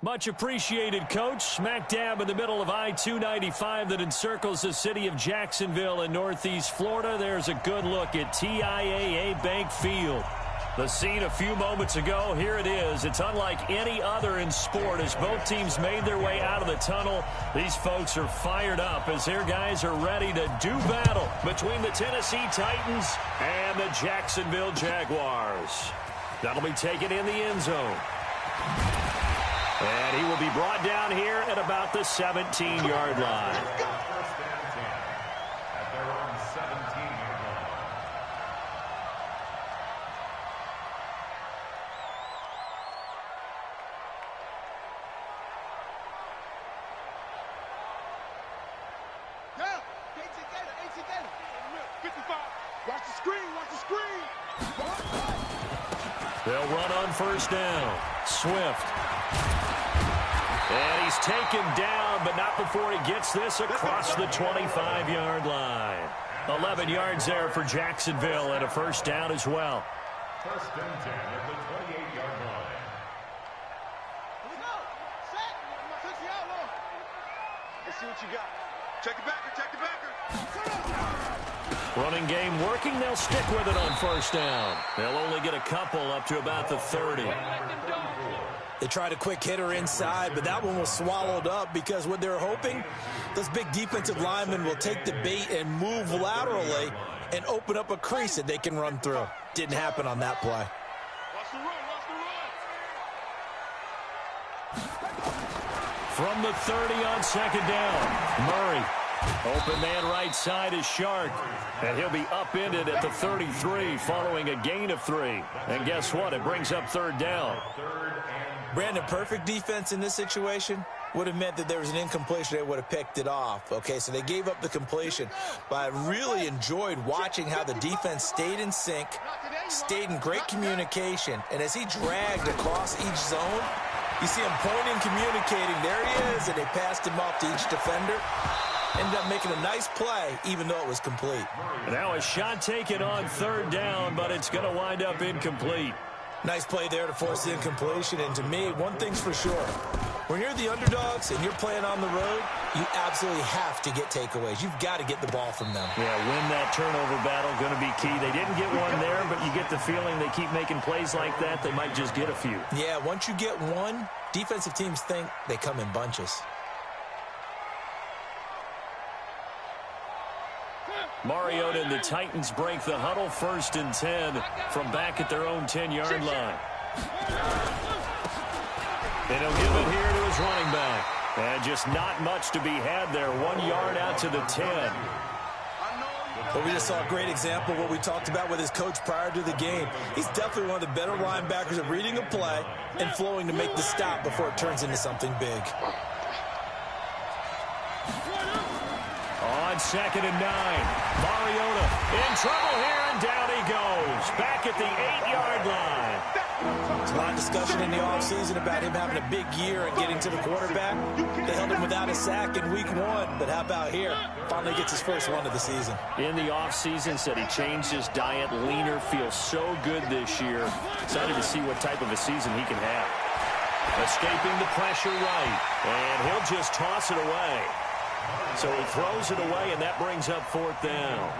Much appreciated, Coach. Smack dab in the middle of I-295 that encircles the city of Jacksonville in Northeast Florida. There's a good look at TIAA Bank Field. The scene a few moments ago, here it is. It's unlike any other in sport as both teams made their way out of the tunnel. These folks are fired up as their guys are ready to do battle between the Tennessee Titans and the Jacksonville Jaguars. That'll be taken in the end zone. And he will be brought down here at about the 17-yard line. First and 10 at their own 17-yard line. Yeah, 55. Watch the screen, watch the screen. They'll run on first down. Swift. And he's taken down, but not before he gets this across the 25-yard line. 11 yards there for Jacksonville and a first down as well. First and 10 at the 28-yard line. Here we go. Set. Touch the outlaw. Let's see what you got. Check the backer, check the backer. Running game working. They'll stick with it on first down. They'll only get a couple up to about the 30. They tried a quick hitter inside, but that one was swallowed up because what they're hoping, those big defensive linemen will take the bait and move laterally and open up a crease that they can run through. Didn't happen on that play. Watch the run, watch the run. From the 30 on second down, Murray. Open man right side is Shark. And he'll be upended at the 33 following a gain of 3. And guess what? It brings up third down. Brandon, perfect defense in this situation would have meant that there was an incompletion. They would have picked it off. Okay, so they gave up the completion. But I really enjoyed watching how the defense stayed in sync, stayed in great communication. And as he dragged across each zone, you see him pointing, communicating. There he is, and they passed him off to each defender. Ended up making a nice play, even though it was complete. Now a shot taken on third down, but it's going to wind up incomplete. Nice play there to force the incompletion. And to me, one thing's for sure. When you're the underdogs and you're playing on the road, you absolutely have to get takeaways. You've got to get the ball from them. Yeah, win that turnover battle, going to be key. They didn't get one there, but you get the feeling they keep making plays like that, they might just get a few. Yeah, once you get one, defensive teams think they come in bunches. Mariota and the Titans break the huddle, first and 10 from back at their own 10-yard line. And he'll give it here to his running back. And just not much to be had there. 1 yard out to the 10. But we just saw a great example of what we talked about with his coach prior to the game. He's definitely one of the better linebackers at reading a play and flowing to make the stop before it turns into something big. On second and 9, Mariota in trouble here, and down he goes. Back at the 8-yard line. There's a lot of discussion in the offseason about him having a big year and getting to the quarterback. They held him without a sack in week 1, but how about here? Finally gets his first one of the season. In the offseason, said he changed his diet, leaner, feels so good this year. Excited to see what type of a season he can have. Escaping the pressure right, and he'll just toss it away. So he throws it away, and that brings up fourth down.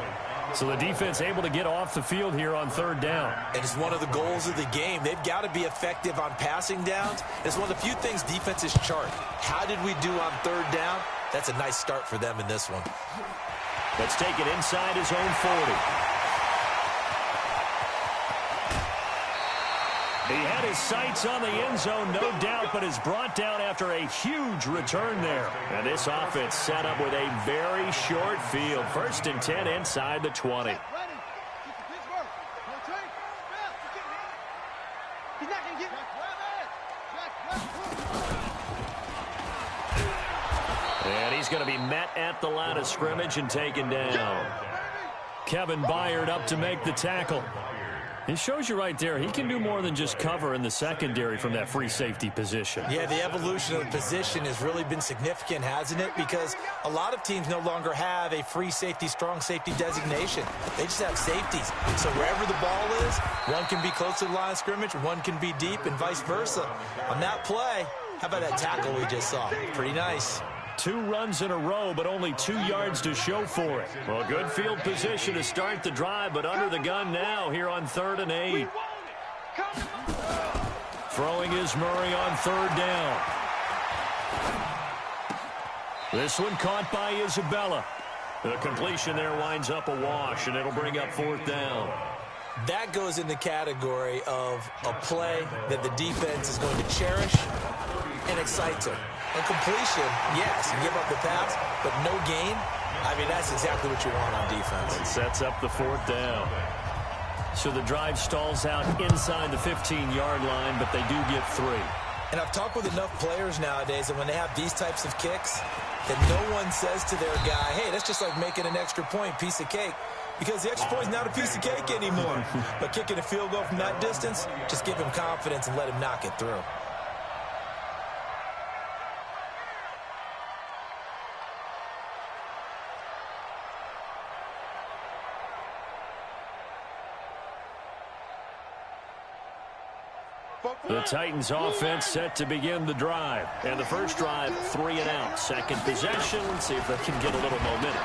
So the defense able to get off the field here on third down. And it's one of the goals of the game. They've got to be effective on passing downs. It's one of the few things defenses chart. How did we do on third down? That's a nice start for them in this one. Let's take it inside his own 40. He had his sights on the end zone, no doubt, but is brought down after a huge return there. And this offense set up with a very short field. First and 10 inside the 20. And he's going to be met at the line of scrimmage and taken down. Kevin Byard up to make the tackle. He shows you right there, he can do more than just cover in the secondary from that free safety position. Yeah, the evolution of the position has really been significant, hasn't it? Because a lot of teams no longer have a free safety, strong safety designation. They just have safeties. So wherever the ball is, one can be close to the line of scrimmage, one can be deep, and vice versa. On that play, How about that tackle we just saw? Pretty nice. 2 runs in a row, but only 2 yards to show for it. Well, good field position to start the drive, but under the gun now here on 3rd and 8. Throwing is Murray on 3rd down. This one caught by Isabella. The completion there winds up a wash, and it'll bring up 4th down. That goes in the category of a play that the defense is going to cherish and excites them. A completion, yes, you give up the pass, but no gain. I mean, that's exactly what you want on defense. It sets up the 4th down. So the drive stalls out inside the 15-yard line, but they do get 3. And I've talked with enough players nowadays, and when they have these types of kicks, that no one says to their guy, hey, that's just like making an extra point, piece of cake. Because the extra point is not a piece of cake anymore. But kicking a field goal from that distance, just give him confidence and let him knock it through. The Titans offense set to begin the drive. And the first drive, 3 and out. Second possession, see if they can get a little momentum.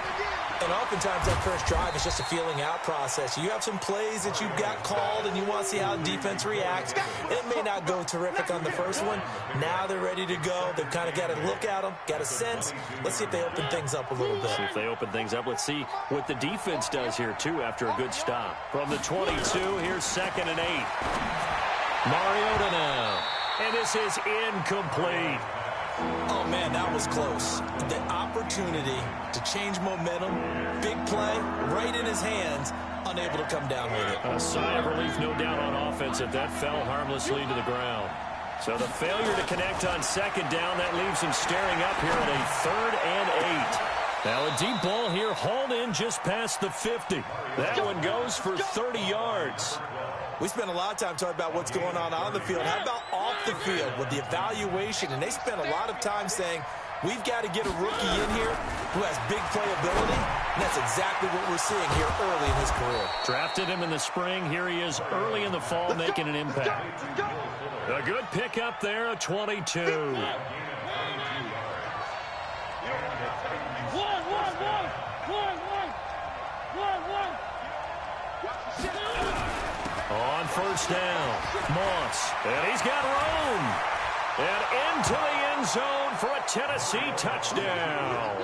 And oftentimes that first drive is just a feeling out process. You have some plays that you've got called and you want to see how defense reacts. It may not go terrific on the first one. Now they're ready to go. They've kind of got to look at them, got a sense. Let's see if they open things up a little bit. See if they open things up. Let's see what the defense does here, too, after a good stop. From the 22, here's 2nd and 8. Mariota now. And this is incomplete. Oh, man, that was close. The opportunity to change momentum, big play, right in his hands, unable to come down with it. A sigh of relief, no doubt, on offense if that fell harmlessly to the ground. So the failure to connect on 2nd down, that leaves him staring up here at a 3rd and 8. Now a deep ball here, hauled in just past the 50. That one goes for 30 yards. We spent a lot of time talking about what's going on the field. How about off the field with the evaluation? And they spent a lot of time saying, we've got to get a rookie in here who has big playability. And that's exactly what we're seeing here early in his career. Drafted him in the spring. Here he is early in the fall making an impact. A good pickup there, a 22. On 1st down, Moss, and he's got room. And into the end zone for a Tennessee touchdown.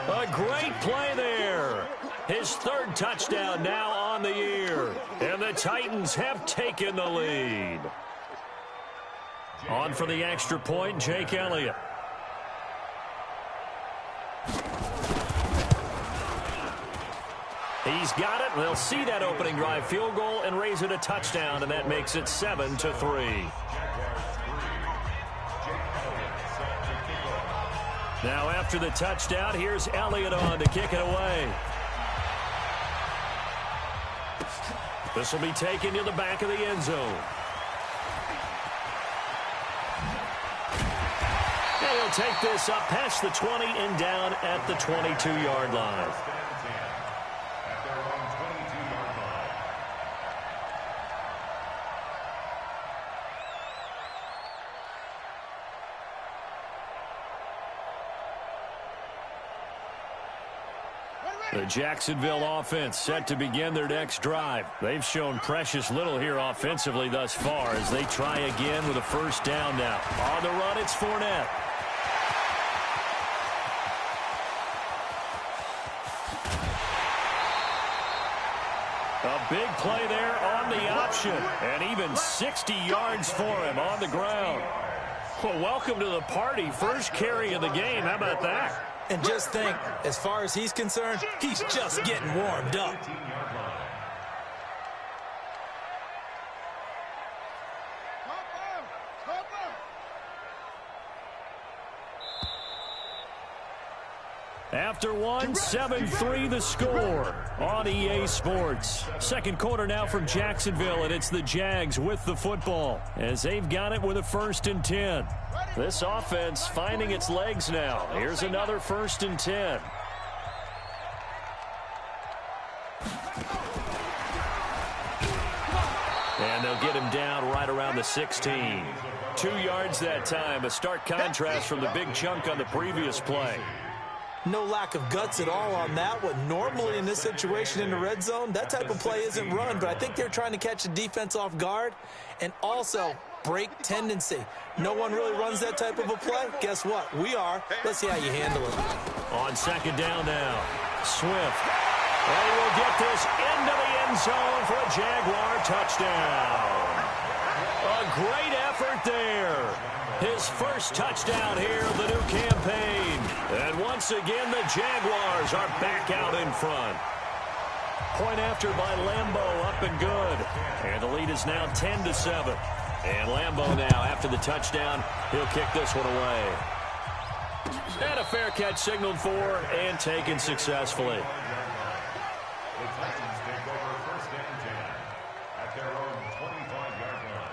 A great play there. His 3rd touchdown now on the year. And the Titans have taken the lead. On for the extra point, Jake Elliott. He's got it. They'll see that opening drive field goal and raise it a touchdown, and that makes it 7-3. Now after the touchdown, here's Elliott on to kick it away. This will be taken to the back of the end zone. And he'll take this up past the 20 and down at the 22-yard line. The Jacksonville offense set to begin their next drive. They've shown precious little here offensively thus far as they try again with a 1st down now. On the run, it's Fournette. A big play there on the option, and even 60 yards for him on the ground. Well, welcome to the party. First carry of the game. How about that? And just think, as far as he's concerned, he's just getting warmed up. After one, 7-3 the score on EA Sports. Second quarter now from Jacksonville, and it's the Jags with the football as they've got it with a 1st and 10. This offense finding its legs now. Here's another 1st and 10. And they'll get him down right around the 16. 2 yards that time, a stark contrast from the big chunk on the previous play. No lack of guts at all on that one. Normally in this situation in the red zone, that type of play isn't run, but I think they're trying to catch the defense off guard and also break tendency. No one really runs that type of a play. Guess what? We are. Let's see how you handle it. On second down now, Swift. And he will get this into the end zone for a Jaguar touchdown. A great effort there. His first touchdown here of the new campaign. And once again, the Jaguars are back out in front. Point after by Lambeau, up and good. And the lead is now 10-7. And Lambeau now, after the touchdown, he'll kick this one away. And a fair catch signaled for and taken successfully. The Titans take over first and 10 at their own 25-yard line.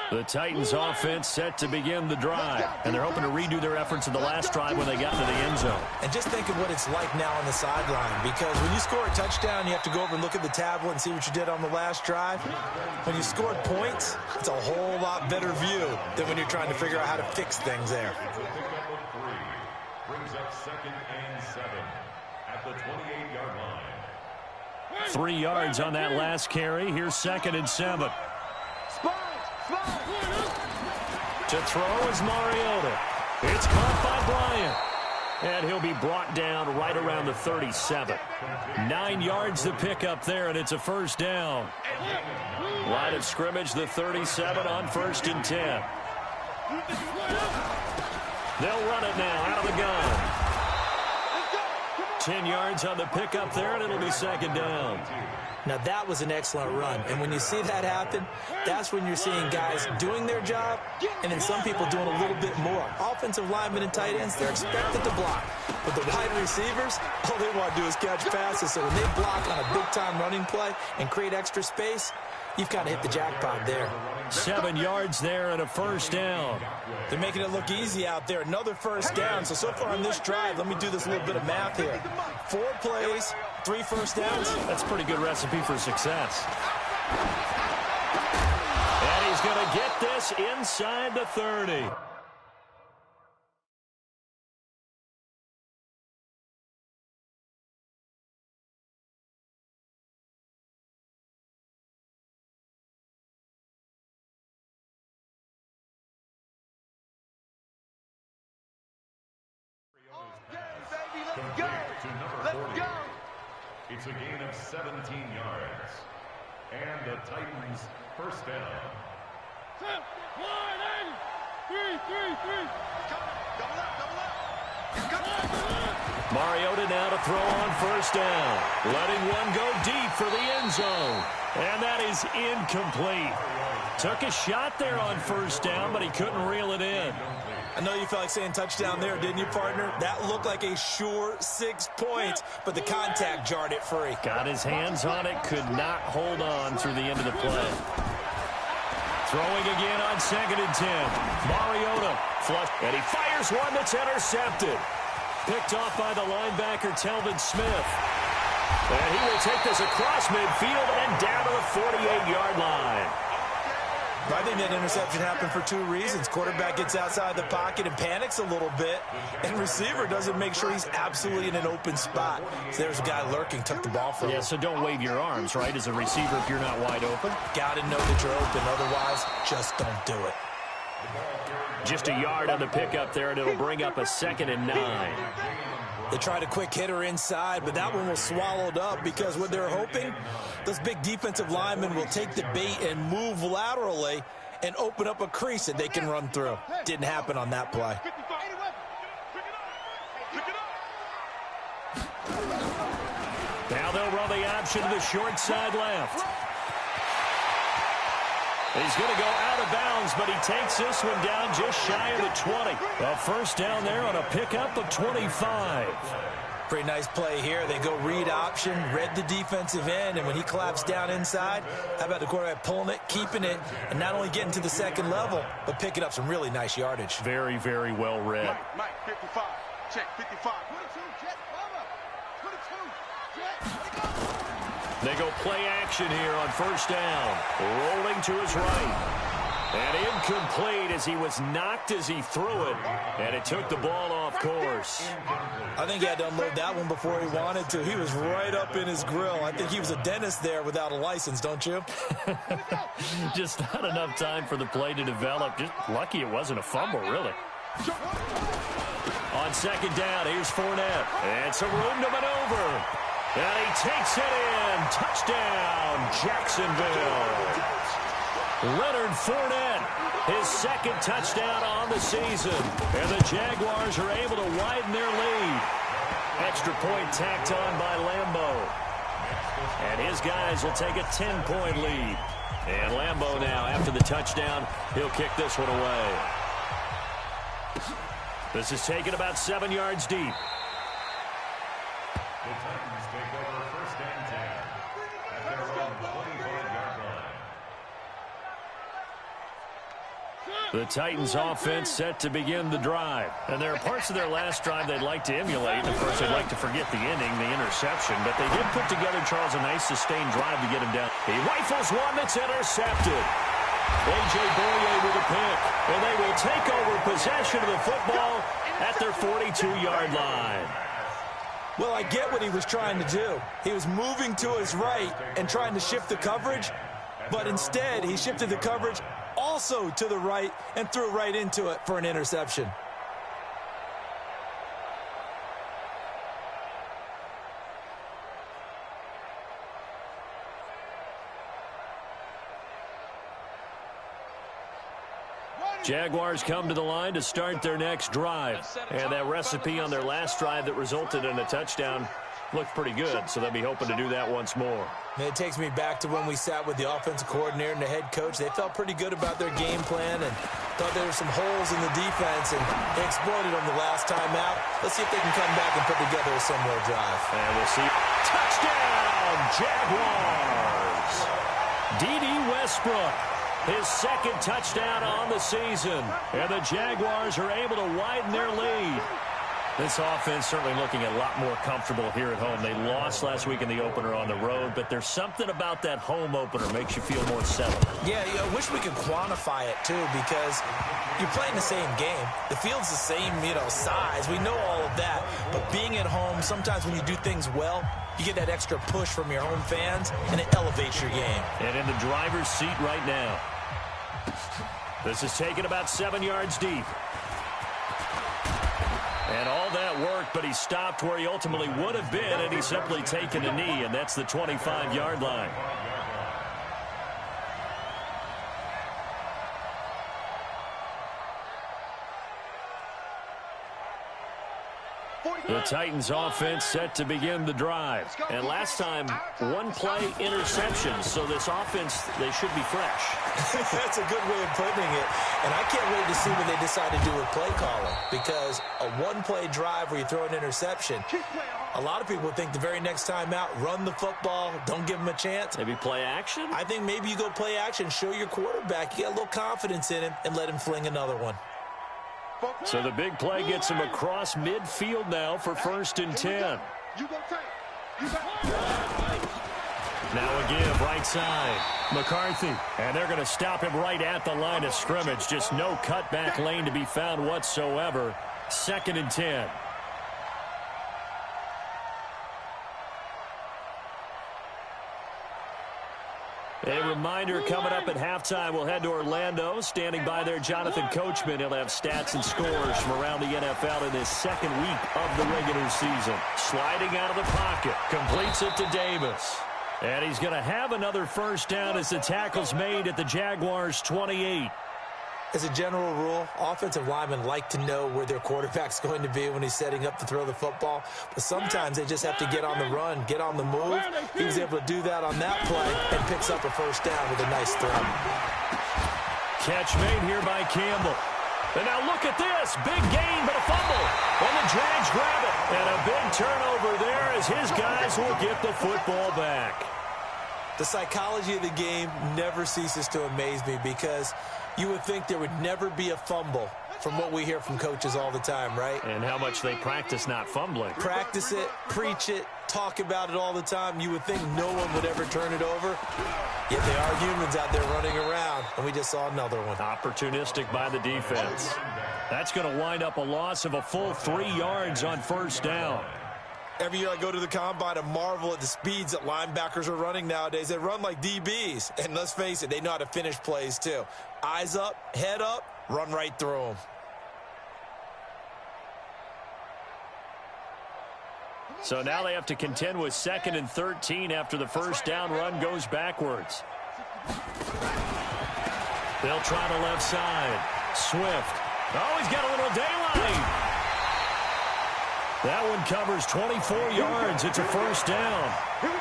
The Titans offense set to begin the drive, and they're hoping to redo their efforts in the last drive when they got to the end zone. And just think of what it's like now on the sideline, because when you score a touchdown, you have to go over and look at the tablet and see what you did on the last drive. When you scored points, it's a whole lot better view than when you're trying to figure out how to fix things there. It's a pickup of 3. Brings up second and 7 at the 28-yard line. 3 yards on that last carry. Here's second and 7. To throw is Mariota. It's caught by Bryant. And he'll be brought down right around the 37. 9 yards to pick up there, and it's a first down. Line of scrimmage, the 37 on first and 10. They'll run it now out of the gun. 10 yards on the pickup there, and it'll be second down. Now, that was an excellent run. And when you see that happen, that's when you're seeing guys doing their job and then some people doing a little bit more. Offensive linemen and tight ends, they're expected to block. But the wide receivers, all they want to do is catch passes. So when they block on a big-time running play and create extra space, you've got to hit the jackpot there. 7 yards there and a first down. They're making it look easy out there. Another first down. So far on this drive, let me do this little bit of math here. 4 plays, 3 first downs. That's a pretty good recipe for success. And he's going to get this inside the 30. To number 40. It's a gain of 17 yards. And the Titans first down. Mariota now to throw on first down. Letting one go deep for the end zone. And that is incomplete. Took a shot there on first down, but he couldn't reel it in. I know you felt like saying touchdown there, didn't you, partner? That looked like a sure 6 points, but the contact jarred it free. Got his hands on it, could not hold on through the end of the play. Throwing again on second and 10. Mariota flush, and he fires one that's intercepted. Picked off by the linebacker, Telvin Smith. And he will take this across midfield and down to the 48-yard line. I think that interception happened for 2 reasons. Quarterback gets outside the pocket and panics a little bit, and receiver doesn't make sure he's absolutely in an open spot. So there's a guy lurking, took the ball from him. Yeah, so don't wave your arms, right, as a receiver if you're not wide open. Got to know that you're open. Otherwise, just don't do it. Just a yard on the pickup there, and it'll bring up a second and 9. They tried a quick hitter inside, but that one was swallowed up because what they're hoping, those big defensive linemen will take the bait and move laterally and open up a crease that they can run through. Didn't happen on that play. Now they'll run the option to the short side left. He's going to go out of bounds, but he takes this one down just shy of the 20. A first down there on a pickup of 25. Pretty nice play here. They go read option, read the defensive end, and when he collapsed down inside, how about the quarterback pulling it, keeping it, and not only getting to the second level, but picking up some really nice yardage. Very, very well read. Mike, 55. Check, 55. 22, check, 22, check. They go play action here on first down. Rolling to his right. And incomplete as he was knocked as he threw it. And it took the ball off course. I think he had to unload that one before he wanted to. He was right up in his grill. I think he was a dentist there without a license, don't you? Just not enough time for the play to develop. Just lucky it wasn't a fumble, really. On second down, here's Fournette. And some room to maneuver. And he takes it in. Touchdown, Jacksonville. Leonard Fournette, his second touchdown on the season. And the Jaguars are able to widen their lead. Extra point tacked on by Lambeau. And his guys will take a 10-point lead. And Lambeau now, after the touchdown, he'll kick this one away. This is taken about 7 yards deep. The Titans take over first and 10 at their own 25-yard line. The Titans offense set to begin the drive. And there are parts of their last drive they'd like to emulate. Of course, they'd like to forget the ending, the interception. But they did put together, Charles, a nice sustained drive to get him down. He rifles one that's intercepted. A.J. Boye with a pick. And they will take over possession of the football at their 42-yard line. Well, I get what he was trying to do. He was moving to his right and trying to shift the coverage. But instead, he shifted the coverage also to the right and threw right into it for an interception. Jaguars come to the line to start their next drive. And that recipe on their last drive that resulted in a touchdown looked pretty good, so they'll be hoping to do that once more. It takes me back to when we sat with the offensive coordinator and the head coach. They felt pretty good about their game plan and thought there were some holes in the defense, and they exploited them the last time out. Let's see if they can come back and put together a similar drive. And we'll see. Touchdown, Jaguars! D.D. Westbrook, his second touchdown on the season. And the Jaguars are able to widen their lead. This offense certainly looking a lot more comfortable here at home. They lost last week in the opener on the road, but there's something about that home opener makes you feel more settled. Yeah, I wish we could quantify it, too, because you're playing the same game. The field's the same, size. We know all of that. But being at home, sometimes when you do things well, you get that extra push from your home fans, and it elevates your game. And in the driver's seat right now. This is taken about 7 yards deep. And all that worked, but he stopped where he ultimately would have been, and he's simply taken a knee, and that's the 25-yard line. The Titans offense set to begin the drive. And last time, one play interception. So this offense, they should be fresh. That's a good way of putting it. And I can't wait to see what they decide to do with play calling. Because a one-play drive where you throw an interception, a lot of people think the very next time out, run the football, don't give them a chance. Maybe play action? I think maybe you go play action, show your quarterback, you get a little confidence in him, and let him fling another one. So the big play gets him across midfield now for first and 10. Now a give right side. McCarthy. And they're going to stop him right at the line of scrimmage. Just no cutback lane to be found whatsoever. Second and 10. A reminder coming up at halftime, we'll head to Orlando. Standing by there, Jonathan Coachman. He'll have stats and scores from around the NFL in his second week of the regular season. Sliding out of the pocket, completes it to Davis. And he's going to have another first down as the tackle's made at the Jaguars' 28. As a general rule, offensive linemen like to know where their quarterback's going to be when he's setting up to throw the football. But sometimes they just have to get on the run, get on the move. He was able to do that on that play and picks up a first down with a nice throw. Catch made here by Campbell. And now look at this. Big gain, but a fumble. And the Jags grab it. And a big turnover there as his guys will get the football back. The psychology of the game never ceases to amaze me because you would think there would never be a fumble from what we hear from coaches all the time, right? And how much they practice not fumbling. Practice it, preach it, talk about it all the time. You would think no one would ever turn it over. Yet they are humans out there running around, and we just saw another one. Opportunistic by the defense. That's going to wind up a loss of a full 3 yards on first down. Every year I go to the combine and marvel at the speeds that linebackers are running nowadays. They run like DBs. And let's face it, they know how to finish plays too. Eyes up, head up, run right through them. So now they have to contend with 2nd and 13 after the first down run goes backwards. They'll try the left side. Swift. Oh, he's got a little daylight. That one covers 24 yards. It's a first down.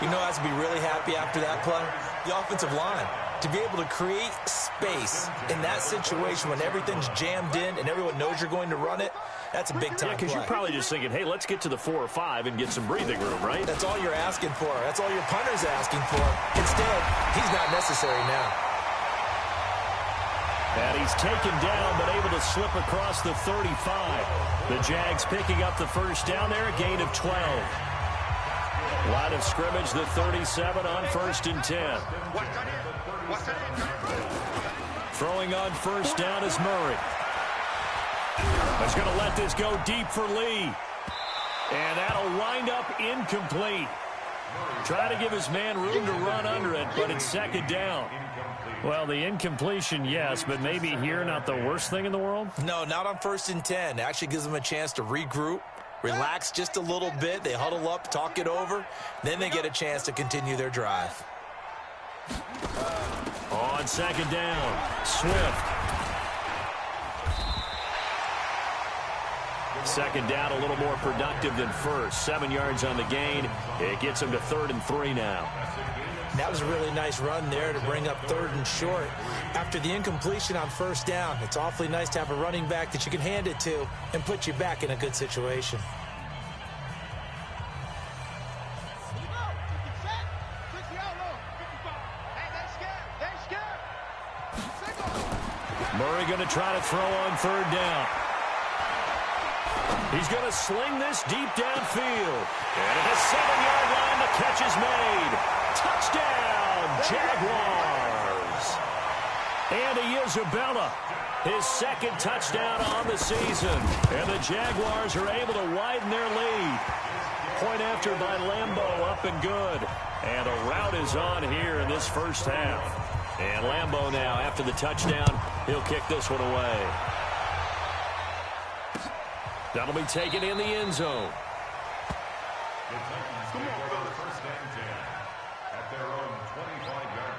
You know, I have to be really happy after that play. The offensive line. To be able to create space in that situation when everything's jammed in and everyone knows you're going to run it, that's a big-time play. Because you're probably just thinking, hey, let's get to the 4 or 5 and get some breathing room, right? That's all you're asking for. That's all your punter's asking for. Instead, he's not necessary now. And he's taken down, but able to slip across the 35. The Jags picking up the first down there, a gain of 12. Line of scrimmage, the 37 on 1st and 10. Throwing on first down is Murray. He's going to let this go deep for Lee. And that'll wind up incomplete. Try to give his man room to run under it, but it's 2nd down. Well, the incompletion, yes, but maybe here not the worst thing in the world? No, not on 1st and 10. It actually gives them a chance to regroup, relax just a little bit. They huddle up, talk it over. Then they get a chance to continue their drive. On 2nd down, Swift. 2nd down, a little more productive than first. 7 yards on the gain. It gets them to 3rd and 3 now. That was a really nice run there to bring up 3rd and short. After the incompletion on first down, it's awfully nice to have a running back that you can hand it to and put you back in a good situation. Murray going to try to throw on 3rd down. He's going to sling this deep downfield. And at the 7-yard line, the catch is made. Touchdown, Jaguars. Andy Isabella, his 2nd touchdown on the season. And the Jaguars are able to widen their lead. Point after by Lambeau, up and good. And a rout is on here in this first half. And Lambeau now, after the touchdown, he'll kick this one away. That'll be taken in the end zone. The Titans take over 1st and 10 at their own 25-yard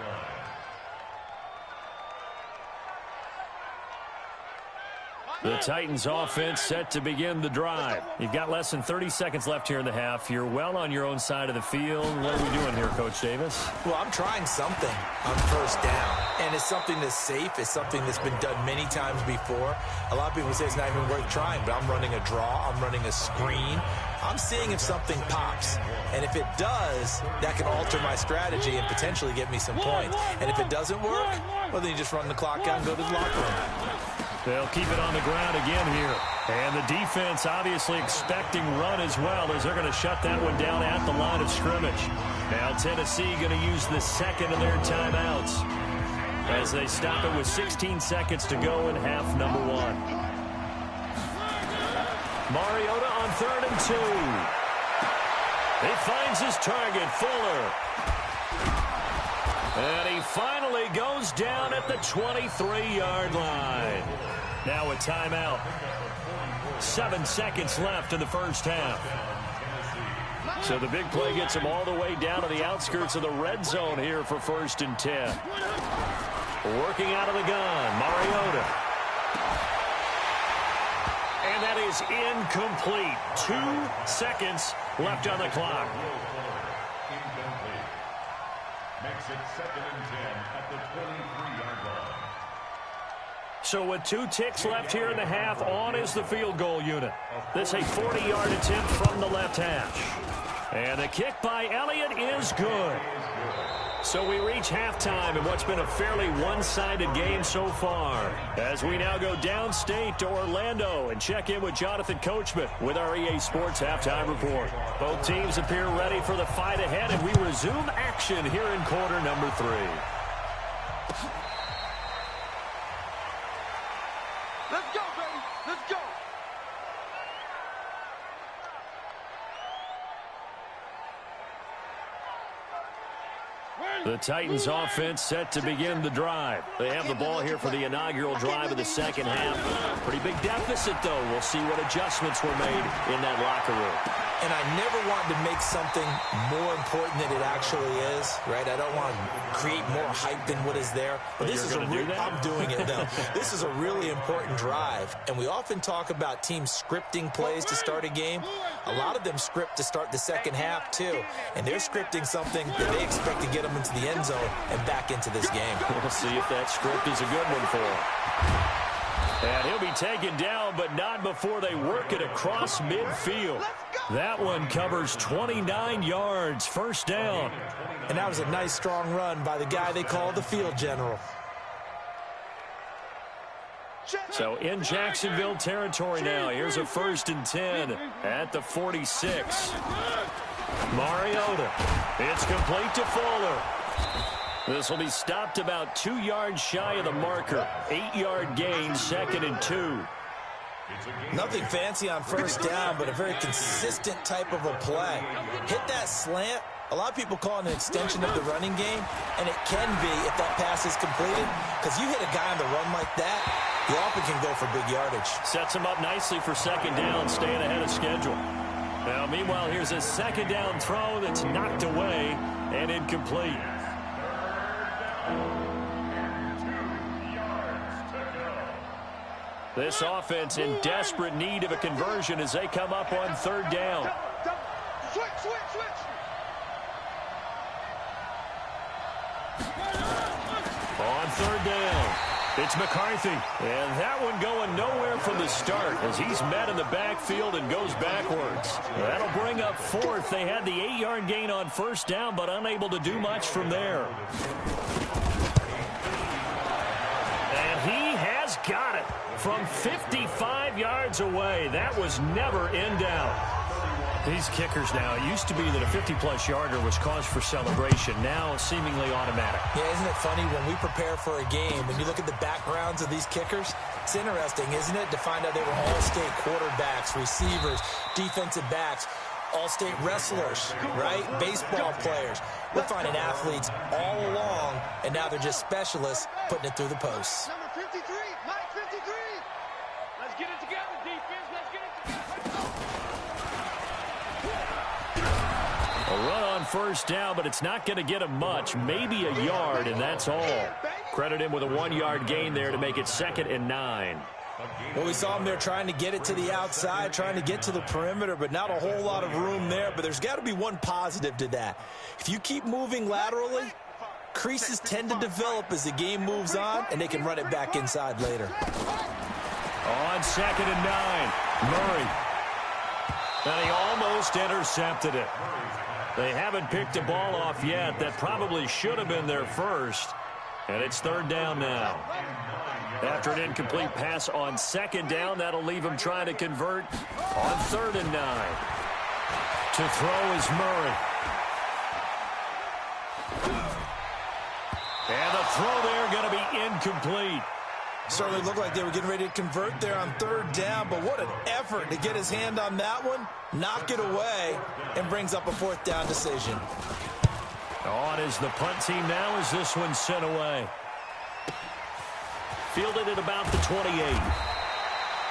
line. The Titans offense set to begin the drive. You've got less than 30 seconds left here in the half. You're well on your own side of the field. What are we doing here, Coach Davis? Well, I'm trying something on first down. And it's something that's safe. It's something that's been done many times before. A lot of people say it's not even worth trying, but I'm running a draw. I'm running a screen. I'm seeing if something pops. And if it does, that can alter my strategy and potentially get me some points. And if it doesn't work, well, then you just run the clock out and go to the locker room. They'll keep it on the ground again here. And the defense obviously expecting run as well, as they're going to shut that one down at the line of scrimmage. Now Tennessee going to use the 2nd of their timeouts as they stop it with 16 seconds to go in half number 1. Mariota on 3rd and 2. He finds his target, Fuller. And he finally goes down at the 23-yard line. Now a timeout. 7 seconds left in the first half. So the big play gets him all the way down to the outskirts of the red zone here for 1st and 10. Working out of the gun, Mariota. And that is incomplete. 2 seconds left on the clock. Incomplete. Makes it 2nd and 10 at the 23-yard line. So with 2 ticks left here in the half, on is the field goal unit. This a 40-yard attempt from the left hash. And the kick by Elliott is good. So we reach halftime in what's been a fairly one-sided game so far. As we now go downstate to Orlando and check in with Jonathan Coachman with our EA Sports Halftime Report. Both teams appear ready for the fight ahead, and we resume action here in quarter number 3. Let's go, baby. Let's go. The Titans offense set to begin the drive. They have the ball here for the inaugural drive of the second half. Pretty big deficit, though. We'll see what adjustments were made in that locker room. And I never wanted to make something more important than it actually is, right? I don't want to create more hype than what is there. But this is I'm doing it, though. This is a really important drive. And we often talk about teams scripting plays to start a game. A lot of them script to start the second half, too. And they're scripting something that they expect to get them into the end zone and back into this game. We'll see if that script is a good one for him. And he'll be taken down, but not before they work it across midfield. That one covers 29 yards, first down. And that was a nice, strong run by the guy they call the field general. So in Jacksonville territory now. Here's a 1st and 10 at the 46. Mariota. It's complete to Fuller. This will be stopped about 2 yards shy of the marker. 8-yard gain, 2nd and 2. Nothing fancy on first down, but a very consistent type of a play. Hit that slant. A lot of people call it an extension of the running game, and it can be if that pass is completed, because you hit a guy on the run like that, you often can go for big yardage. Sets him up nicely for 2nd down, staying ahead of schedule. Now, meanwhile, here's a 2nd down throw that's knocked away and incomplete. This offense in desperate need of a conversion as they come up on 3rd down. Switch. On 3rd down, it's McCarthy. And that one going nowhere from the start as he's met in the backfield and goes backwards. That'll bring up 4th. They had the 8-yard gain on 1st down, but unable to do much from there. And he has got it from 55 yards away. That was never in doubt. These kickers now, it used to be that a 50-plus yarder was cause for celebration. Now, seemingly automatic. Yeah, isn't it funny when we prepare for a game, when you look at the backgrounds of these kickers, it's interesting, isn't it, to find out they were all-state quarterbacks, receivers, defensive backs, all-state wrestlers, right? Baseball players. We're finding athletes all along, and now they're just specialists putting it through the posts. Number 53, Mike 53. Let's get it together, defense. Let's get it together. A run on 1st down, but it's not going to get him much. Maybe a yard, and that's all. Credit him with a 1-yard gain there to make it 2nd and 9. Well, we saw him there trying to get it to the outside, trying to get to the perimeter, but not a whole lot of room there. But there's got to be one positive to that. If you keep moving laterally, creases tend to develop as the game moves on, and they can run it back inside later. On 2nd and 9, Murray. And he almost intercepted it. They haven't picked the ball off yet. That probably should have been their first. And it's 3rd down now. After an incomplete pass on 2nd down, that'll leave him trying to convert on 3rd and 9. To throw is Murray. And the throw there going to be incomplete. Certainly looked like they were getting ready to convert there on 3rd down, but what an effort to get his hand on that one, knock it away, and brings up a 4th down decision. On is the punt team now as this one's sent away. Fielded at about the 28.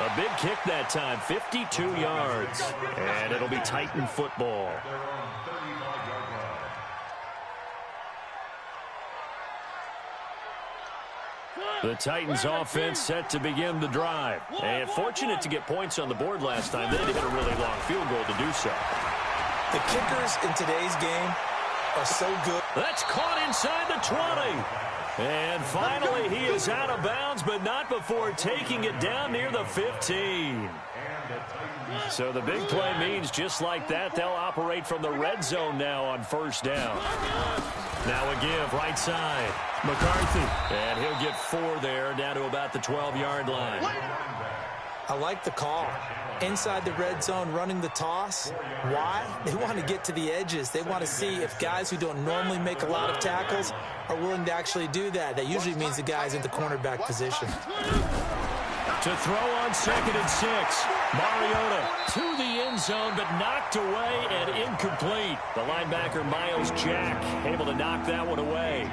A big kick that time, 52 yards. And it'll be Titan football. The Titans offense set to begin the drive. And fortunate to get points on the board last time. They hit a really long field goal to do so. The kickers in today's game are so good. That's caught inside the 20. And finally, he is out of bounds, but not before taking it down near the 15. So the big play means just like that, they'll operate from the red zone now on first down. Now a give, right side. McCarthy. And he'll get 4 there, down to about the 12-yard line. I like the call. Inside the red zone, running the toss. Why? They want to get to the edges. They want to see if guys who don't normally make a lot of tackles are willing to actually do that. That usually means the guy's in the cornerback position. To throw on 2nd and 6. Mariota to the end zone, but knocked away and incomplete. The linebacker, Miles Jack, able to knock that one away.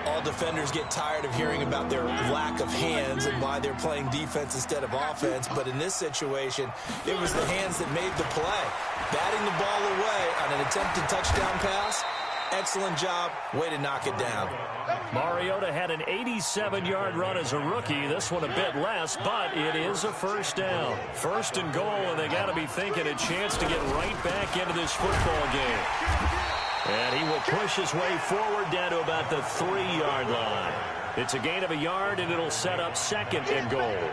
All defenders get tired of hearing about their lack of hands and why they're playing defense instead of offense. But in this situation, it was the hands that made the play. Batting the ball away on an attempted touchdown pass. Excellent job. Way to knock it down. Mariota had an 87-yard run as a rookie. This one a bit less, but it is a first down. 1st and goal, and they got to be thinking a chance to get right back into this football game. And he will push his way forward down to about the 3-yard line. It's a gain of a yard, and it'll set up 2nd and goal.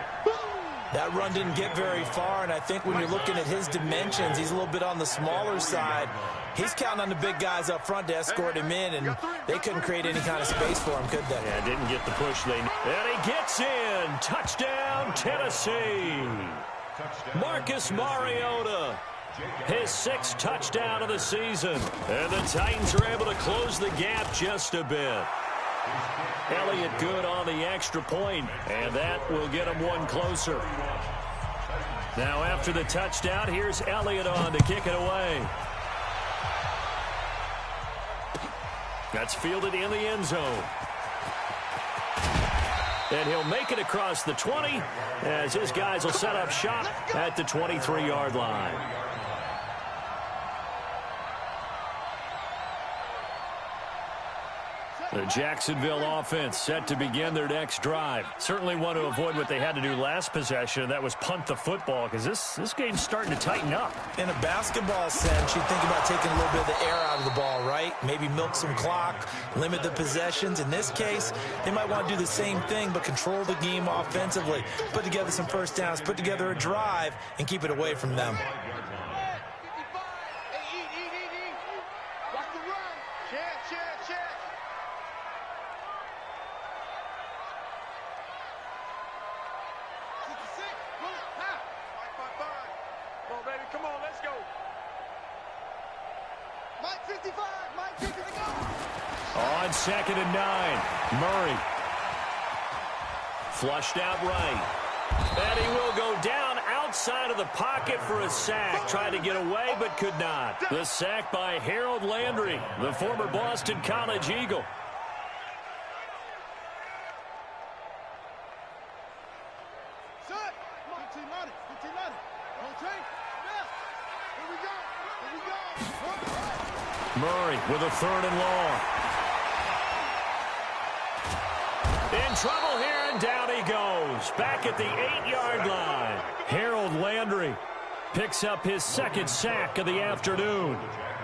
That run didn't get very far, and I think when you're looking at his dimensions, he's a little bit on the smaller side. He's counting on the big guys up front to escort him in, and they couldn't create any kind of space for him, could they? Yeah, didn't get the push. And he gets in. Touchdown, Tennessee. Marcus Mariota. His 6th touchdown of the season. And the Titans are able to close the gap just a bit. Elliott good on the extra point, and that will get him one closer. Now after the touchdown, here's Elliott on to kick it away. That's fielded in the end zone. And he'll make it across the 20 as his guys will set up shop at the 23-yard line. The Jacksonville offense set to begin their next drive. Certainly want to avoid what they had to do last possession. That was punt the football, because this game's starting to tighten up. In a basketball sense, you think about taking a little bit of the air out of the ball, right? Maybe milk some clock, limit the possessions. In this case, they might want to do the same thing, but control the game offensively. Put together some first downs, put together a drive, and keep it away from them. On 2nd and 9, Murray. Flushed out right. And he will go down outside of the pocket for a sack. Tried to get away, but could not. The sack by Harold Landry, the former Boston College Eagle. Murray with a 3rd and long. In trouble here, and down he goes. Back at the 8-yard line. Harold Landry picks up his 2nd sack of the afternoon.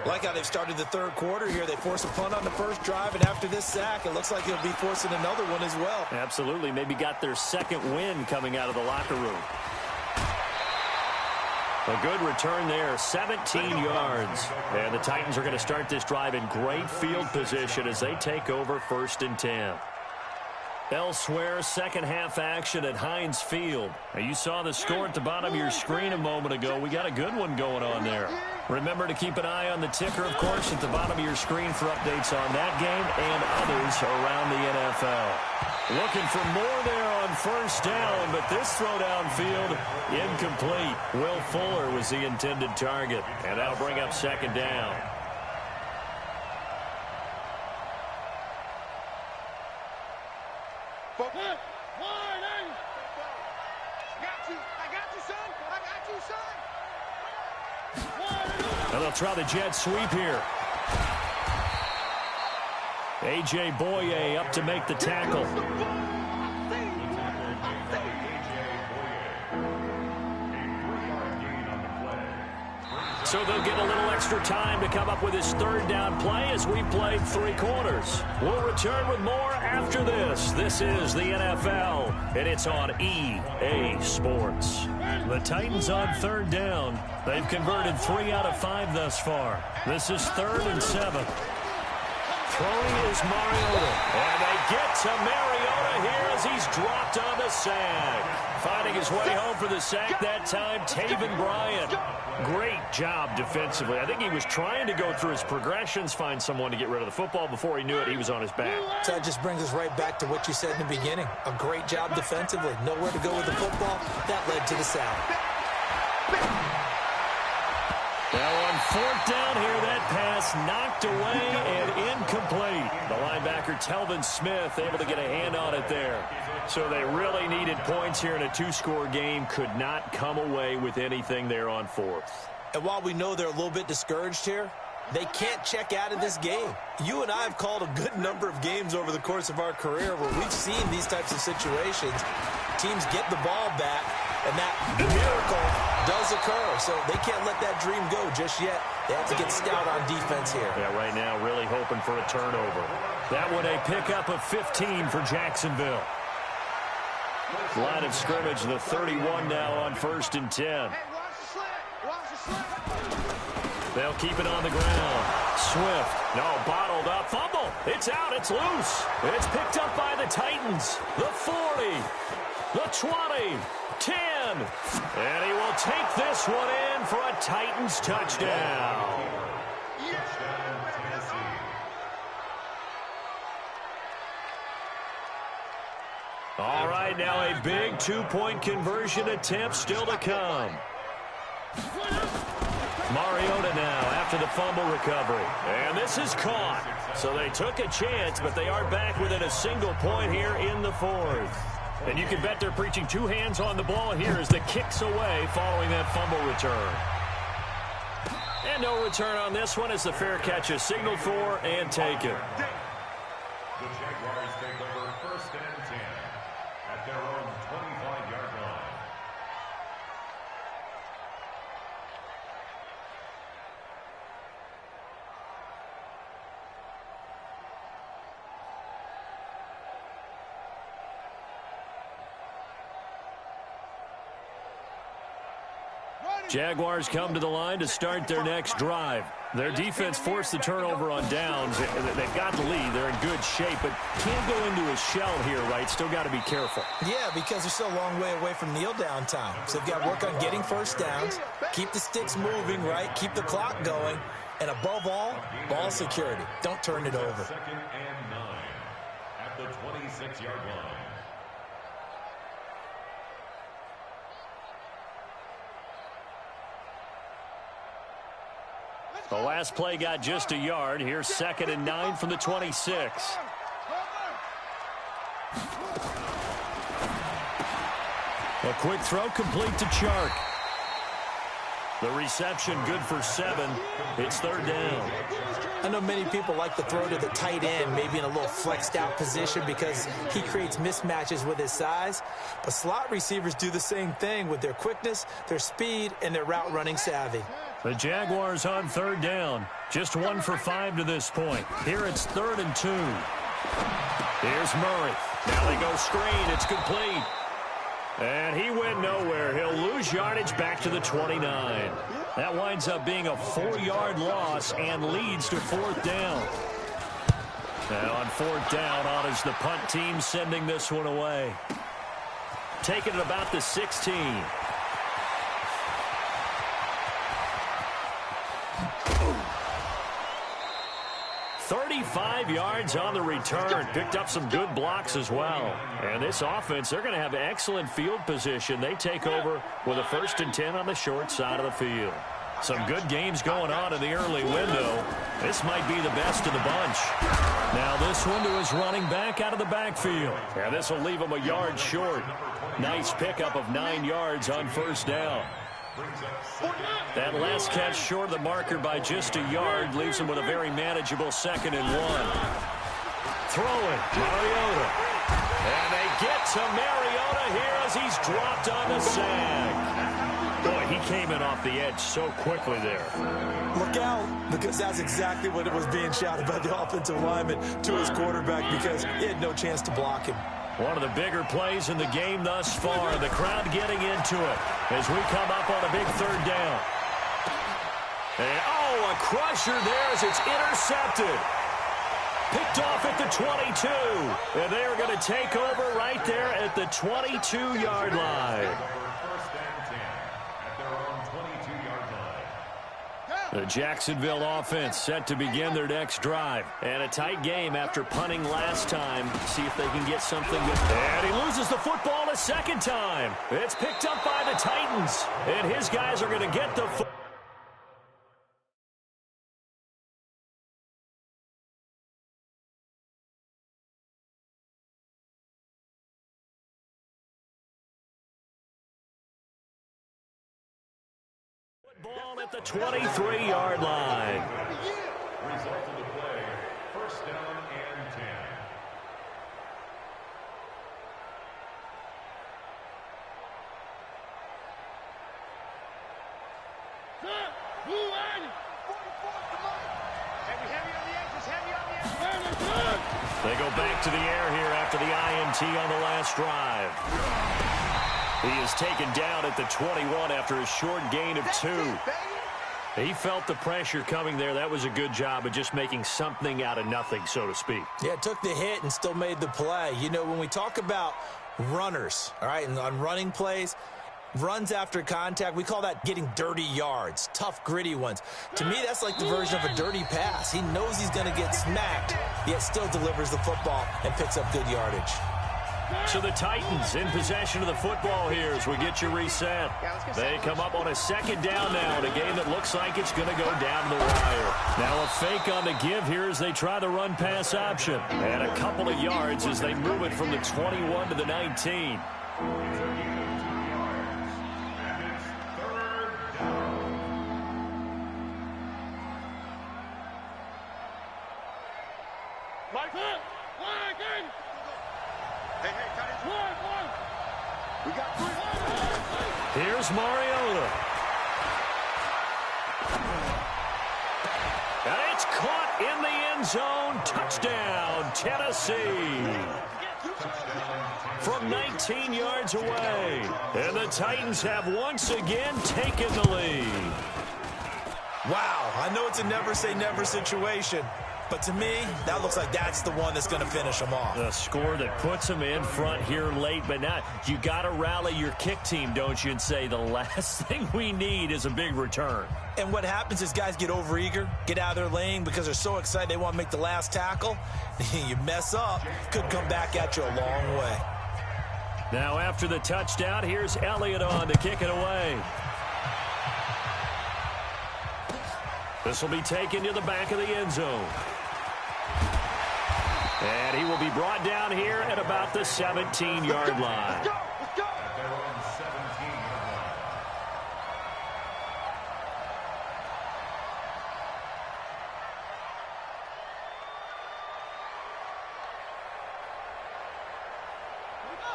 Like how they've started the 3rd quarter here. They force a punt on the first drive, and after this sack, it looks like they'll be forcing another one as well. Absolutely. Maybe got their 2nd win coming out of the locker room. A good return there, 17 yards. And the Titans are going to start this drive in great field position as they take over 1st and 10. Elsewhere, second half action at Heinz Field. Now, you saw the score at the bottom of your screen a moment ago. We got a good one going on there. Remember to keep an eye on the ticker, of course, at the bottom of your screen for updates on that game and others around the NFL. Looking for more there on first down, but this throw downfield incomplete. Will Fuller was the intended target, and that'll bring up second down. And they'll try the jet sweep here. A.J. Boye up to make the tackle. So they'll get a little extra time to come up with his third down play as we played 3 quarters. We'll return with more after this. This is the NFL, and it's on EA Sports. The Titans on third down. They've converted 3 out of 5 thus far. This is 3rd and 7. Throwing is Mariota. And they get to Mariota here as he's dropped on the sack. Finding his way home for the sack that time, Taven Bryan. Great job defensively. I think he was trying to go through his progressions, find someone to get rid of the football. Before he knew it, he was on his back. So that just brings us right back to what you said in the beginning. A great job defensively. Nowhere to go with the football. That led to the sack. Now on 4th down here, that pass knocked away and incomplete. The linebacker, Telvin Smith, able to get a hand on it there. So they really needed points here in a 2-score game. Could not come away with anything there on 4th. And while we know they're a little bit discouraged here, they can't check out of this game. You and I have called a good number of games over the course of our career where we've seen these types of situations. Teams get the ball back, and that miracle does occur. So they can't let that dream go just yet. They have to get stout on defense here. Yeah, right now really hoping for a turnover. That one a pickup of 15 for Jacksonville. Line of scrimmage, the 31 now on 1st and 10. They'll keep it on the ground. Swift, no, bottled up, fumble. It's out, it's loose. It's picked up by the Titans. The 40, the 20, 10. And he will take this one in for a Titans touchdown. All right, now a big 2-point conversion attempt still to come. Mariota now after the fumble recovery. And this is caught. So they took a chance, but they are back within a single point here in the 4th. And you can bet they're preaching 2 hands on the ball here as the kick's away following that fumble return. And no return on this one as the fair catch is signaled for and taken. The Jaguars take over 1st and 10 at their own 25-yard line. Jaguars come to the line to start their next drive. Their defense forced the turnover on downs. They've got the lead. They're in good shape, but can't go into a shell here, right? Still got to be careful. Yeah, because they're still a long way away from kneel down time. So they've got to work on getting first downs, keep the sticks moving, right? Keep the clock going. And above all, ball security. Don't turn it over. 2nd and 9 at the 26-yard line. The last play got just a yard. Here's 2nd and 9 from the 26. A quick throw complete to Chark. The reception good for 7. It's 3rd down. I know many people like to throw to the tight end, maybe in a little flexed out position because he creates mismatches with his size. But slot receivers do the same thing with their quickness, their speed, and their route running savvy. The Jaguars on 3rd down. Just 1 for 5 to this point. Here it's 3rd and 2. Here's Murray. Now they go screen. It's complete. And he went nowhere. He'll lose yardage back to the 29. That winds up being a 4-yard loss and leads to 4th down. Now on 4th down, on is the punt team sending this one away. Taking it about the 16. 35 yards on the return. Picked up some good blocks as well. And this offense, they're going to have excellent field position. They take over with a 1st and 10 on the short side of the field. Some good games going on in the early window. This might be the best of the bunch. Now this one to his running back out of the backfield. And this will leave him a yard short. Nice pickup of 9 yards on 1st down. That last catch short of the marker by just a yard leaves him with a very manageable 2nd and 1. Throwing, Mariota. And they get to Mariota here as he's dropped on the sack. Boy, he came in off the edge so quickly there. Look out, because that's exactly what it was being shouted by the offensive lineman to his quarterback, because he had no chance to block him. One of the bigger plays in the game thus far. The crowd getting into it as we come up on a big third down. And, oh, a crusher there as it's intercepted. Picked off at the 22. And they are going to take over right there at the 22-yard line. The Jacksonville offense set to begin their next drive. And a tight game after punting last time. See if they can get something good. And he loses the football a second time. It's picked up by the Titans. And his guys are going to get the football. Ball at the 23-yard line. Result of the play, first down and 10. They go back to the air here after the INT on the last drive. He is taken down at the 21 after a short gain of 2. He felt the pressure coming there. That was a good job of just making something out of nothing, so to speak. Yeah, took the hit and still made the play. You know, when we talk about runners, all right, and on running plays, runs after contact, we call that getting dirty yards, tough, gritty ones. To me, that's like the version of a dirty pass. He knows he's going to get smacked, yet still delivers the football and picks up good yardage. So the Titans in possession of the football here as we get you reset. They come up on a second down now in a game that looks like it's going to go down the wire. Now a fake on the give here as they try the run-pass option. And a couple of yards as they move it from the 21 to the 19. Here's Mariota. And it's caught in the end zone. Touchdown, Tennessee. From 19 yards away. And the Titans have once again taken the lead. Wow, I know it's a never-say-never situation, but to me, that looks like that's the one that's going to finish them off. The score that puts them in front here late, but now you got to rally your kick team, don't you, and say the last thing we need is a big return. And what happens is guys get overeager, get out of their lane because they're so excited they want to make the last tackle. You mess up, could come back at you a long way. Now after the touchdown, here's Elliott on to kick it away. This will be taken to the back of the end zone. And he will be brought down here at about the 17-yard line.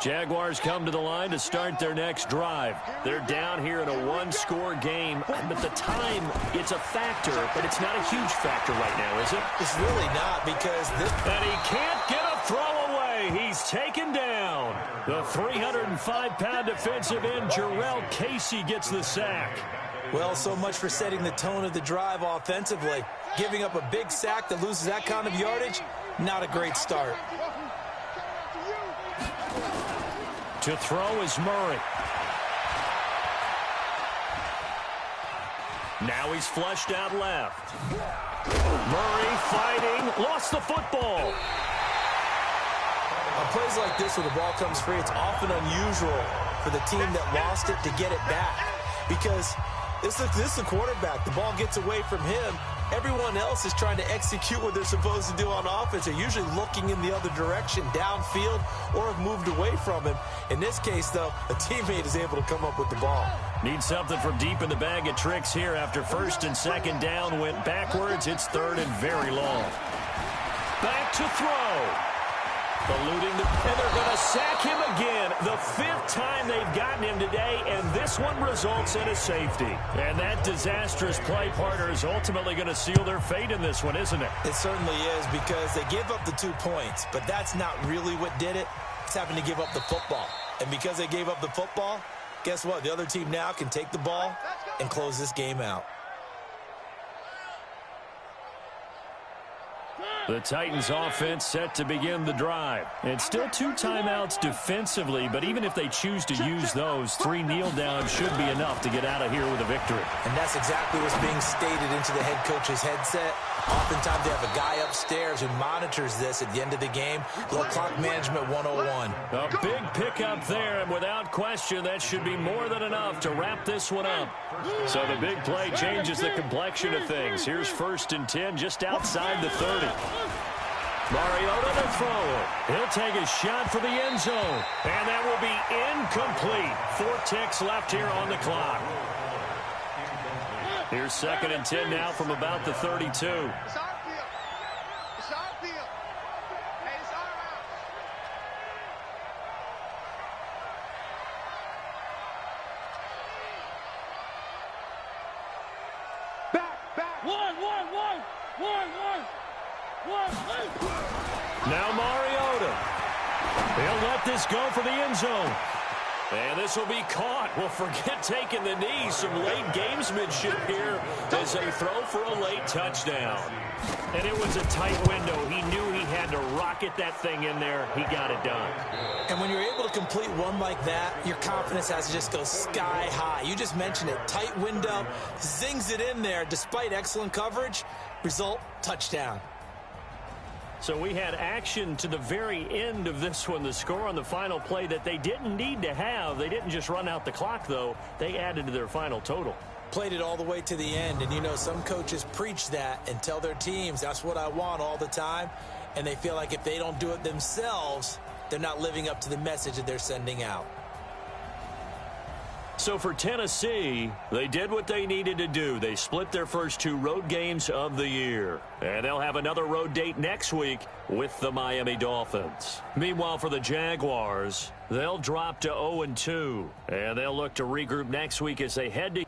Jaguars come to the line to start their next drive. They're down here in a one-score game, but the time, it's a factor, but it's not a huge factor right now, is it? It's really not because this... And he can't get a throw away. He's taken down. The 305-pound defensive end, Jarrell Casey, gets the sack. Well, so much for setting the tone of the drive offensively. Giving up a big sack that loses that kind of yardage, not a great start. To throw is Murray. Now he's flushed out left. Murray fighting, lost the football. On plays like this where the ball comes free, it's often unusual for the team that lost it to get it back. Because this is the quarterback. The ball gets away from him. Everyone else is trying to execute what they're supposed to do on offense. They're usually looking in the other direction, downfield, or have moved away from him. In this case, though, a teammate is able to come up with the ball. Need something from deep in the bag of tricks here after first and second down went backwards. It's third and very long. Back to throw. Eluding and they're going to sack him again. The 5th time they've gotten him today, and this one results in a safety. And that disastrous play partner is ultimately going to seal their fate in this one, isn't it? It certainly is, because they gave up the 2 points, but that's not really what did it. It's having to give up the football. And because they gave up the football, guess what? The other team now can take the ball and close this game out. The Titans offense set to begin the drive. It's still 2 timeouts defensively, but even if they choose to use those, 3 kneel downs should be enough to get out of here with a victory. And that's exactly what's being stated into the head coach's headset. Oftentimes they have a guy upstairs who monitors this at the end of the game. Little clock management 101. A big pickup there, and without question, that should be more than enough to wrap this one up. So the big play changes the complexion of things. Here's 1st and 10 just outside the 30. Mariota to throw. He'll take a shot for the end zone. And that will be incomplete. 4 ticks left here on the clock. Here's 2nd and 10 now from about the 32. It's our field. It's our field. Hey, it's our house. Back. One. Now Mariota. He'll let this go for the end zone. And this will be caught. Well, forget taking the knee. Some late gamesmanship here as they throw for a late touchdown. And it was a tight window. He knew he had to rocket that thing in there. He got it done. And when you're able to complete one like that, your confidence has to just go sky high. You just mentioned it. Tight window, zings it in there despite excellent coverage. Result, touchdown. So we had action to the very end of this one. The score on the final play that they didn't need to have. They didn't just run out the clock, though. They added to their final total. Played it all the way to the end. And, you know, some coaches preach that and tell their teams, that's what I want all the time. And they feel like if they don't do it themselves, they're not living up to the message that they're sending out. So for Tennessee, they did what they needed to do. They split their first 2 road games of the year. And they'll have another road date next week with the Miami Dolphins. Meanwhile, for the Jaguars, they'll drop to 0-2. And they'll look to regroup next week as they head to